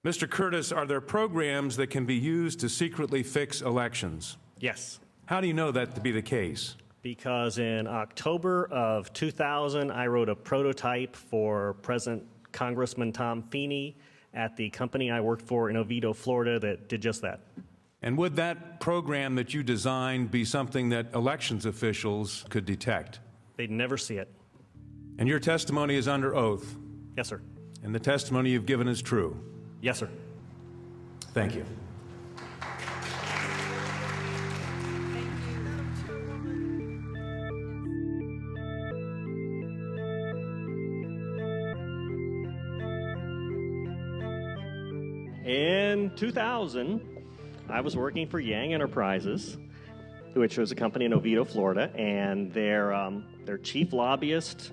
Mr. Curtis, are there programs that can be used to secretly fix elections? Yes, How do you know that to be the case? because in October of 2000, I wrote a prototype for President Congressman Tom Feeney at the company I worked for in Oviedo, Florida, that did just that. And would that program that you designed be something that elections officials could detect? They'd never see it. And your testimony is under oath, Yes, sir. and the testimony you've given is true. Yes, sir. Thank you. In 2000, I was working for Yang Enterprises, which was a company in Oviedo, Florida, and their chief lobbyist,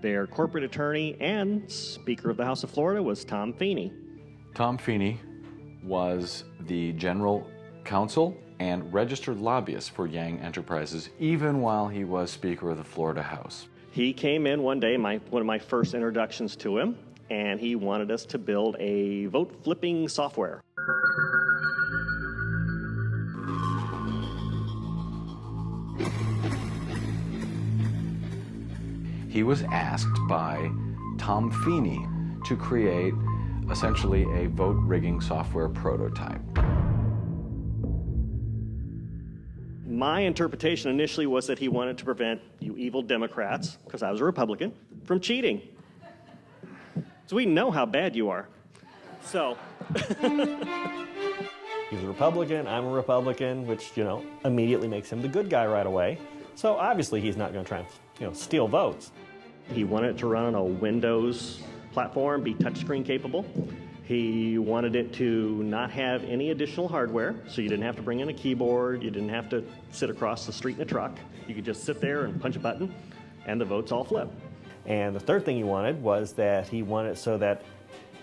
their corporate attorney, and Speaker of the House of Florida was Tom Feeney. Tom Feeney was the general counsel and registered lobbyist for Yang Enterprises, even while he was Speaker of the Florida House. He came in one day, one of my first introductions to him, and he wanted us to build a vote flipping software. He was asked by Tom Feeney to create essentially a vote rigging software prototype. My interpretation initially was that he wanted to prevent you evil Democrats, because I was a Republican, from cheating. So we know how bad you are. So, he's a Republican, I'm a Republican, which, immediately makes him the good guy right away. So obviously he's not going to try and, steal votes. He wanted it to run on a Windows platform, be touchscreen capable. He wanted it to not have any additional hardware, so you didn't have to bring in a keyboard, you didn't have to sit across the street in a truck. You could just sit there and punch a button, and the votes all flip. And the third thing he wanted was that he wanted it so that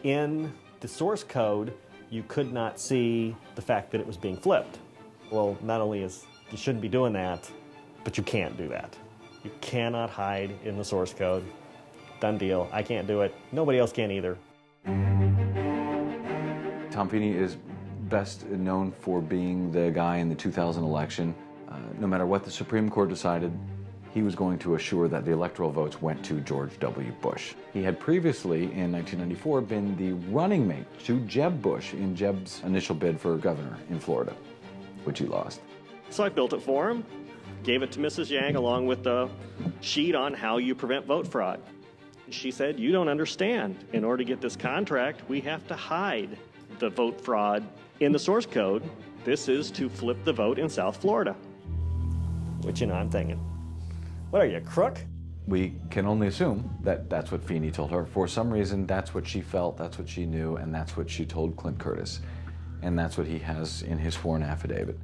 in the source code, you could not see the fact that it was being flipped. Well, not only you shouldn't be doing that, but you can't do that. You cannot hide in the source code. Done deal. I can't do it. Nobody else can either. Tom Feeney is best known for being the guy in the 2000 election. No matter what the Supreme Court decided, he was going to assure that the electoral votes went to George W. Bush. He had previously, in 1994, been the running mate to Jeb Bush in Jeb's initial bid for governor in Florida, which he lost. So I built it for him, gave it to Mrs. Yang along with the sheet on how you prevent vote fraud. She said, "You don't understand. In order to get this contract, we have to hide the vote fraud in the source code. This is to flip the vote in South Florida." Which, I'm thinking, what are you, a crook? We can only assume that that's what Feeney told her. For some reason, that's what she felt, that's what she knew, and that's what she told Clint Curtis. And that's what he has in his sworn affidavit.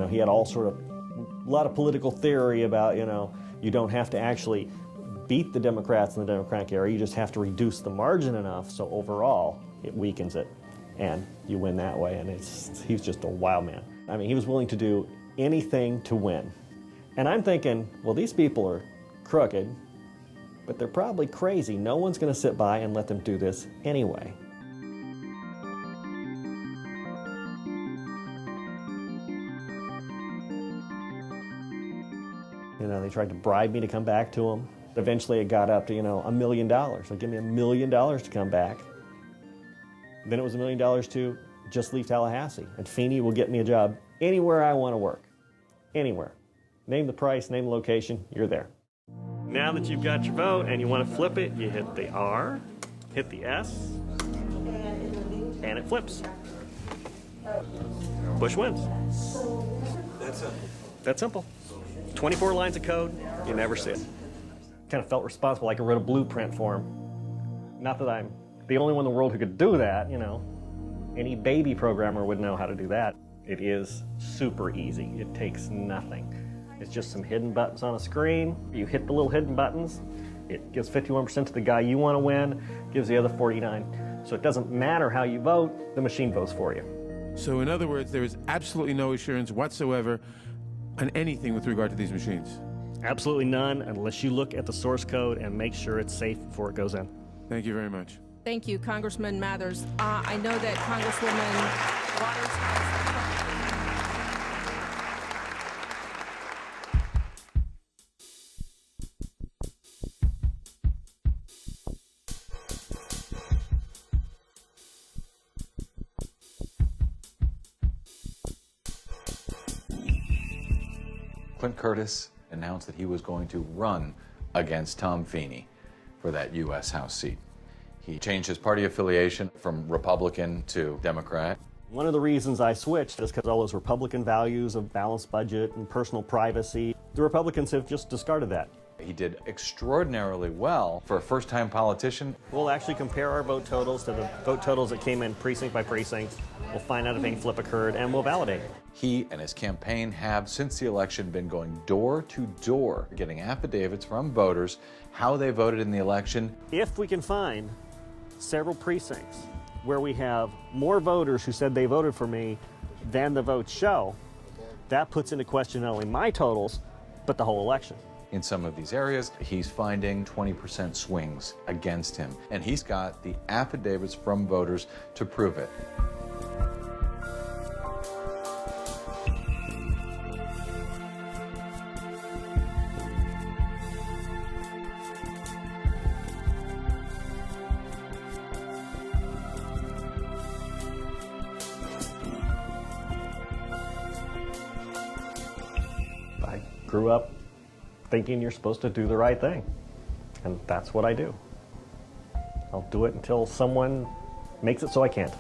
He had a lot of political theory about, you don't have to actually beat the Democrats in the Democratic area, you just have to reduce the margin enough so overall it weakens it, and you win that way, and he's just a wild man. I mean, he was willing to do anything to win. And I'm thinking, well, these people are crooked, but they're probably crazy. No one's going to sit by and let them do this anyway. They tried to bribe me to come back to them. Eventually it got up to, $1 million. So give me $1 million to come back. Then it was $1 million to just leave Tallahassee. And Feeney will get me a job anywhere I want to work. Anywhere. Name the price, name the location, you're there. Now that you've got your vote and you want to flip it, you hit the R, hit the S, and it flips. Bush wins. That's simple. That's simple. 24 lines of code, you never see it. Kind of felt responsible, like I wrote a blueprint for him. Not that I'm the only one in the world who could do that, Any baby programmer would know how to do that. It is super easy. It takes nothing. It's just some hidden buttons on a screen. You hit the little hidden buttons. It gives 51% to the guy you want to win, gives the other 49. So it doesn't matter how you vote, the machine votes for you. So in other words, there is absolutely no assurance whatsoever on anything with regard to these machines? Absolutely none, unless you look at the source code and make sure it's safe before it goes in. Thank you very much. Thank you, Congressman Mathers. I know that Congresswoman Waters has... Clint Curtis announced that he was going to run against Tom Feeney for that U.S. House seat. He changed his party affiliation from Republican to Democrat. One of the reasons I switched is because all those Republican values of balanced budget and personal privacy, the Republicans have just discarded that. He did extraordinarily well for a first-time politician. We'll actually compare our vote totals to the vote totals that came in precinct by precinct. We'll find out if any flip occurred, and we'll validate it. He and his campaign have, since the election, been going door to door, getting affidavits from voters, how they voted in the election. If we can find several precincts where we have more voters who said they voted for me than the votes show, that puts into question not only my totals, but the whole election. In some of these areas, he's finding 20% swings against him, and he's got the affidavits from voters to prove it. I grew up thinking you're supposed to do the right thing, and that's what I do. I'll do it until someone makes it so I can't.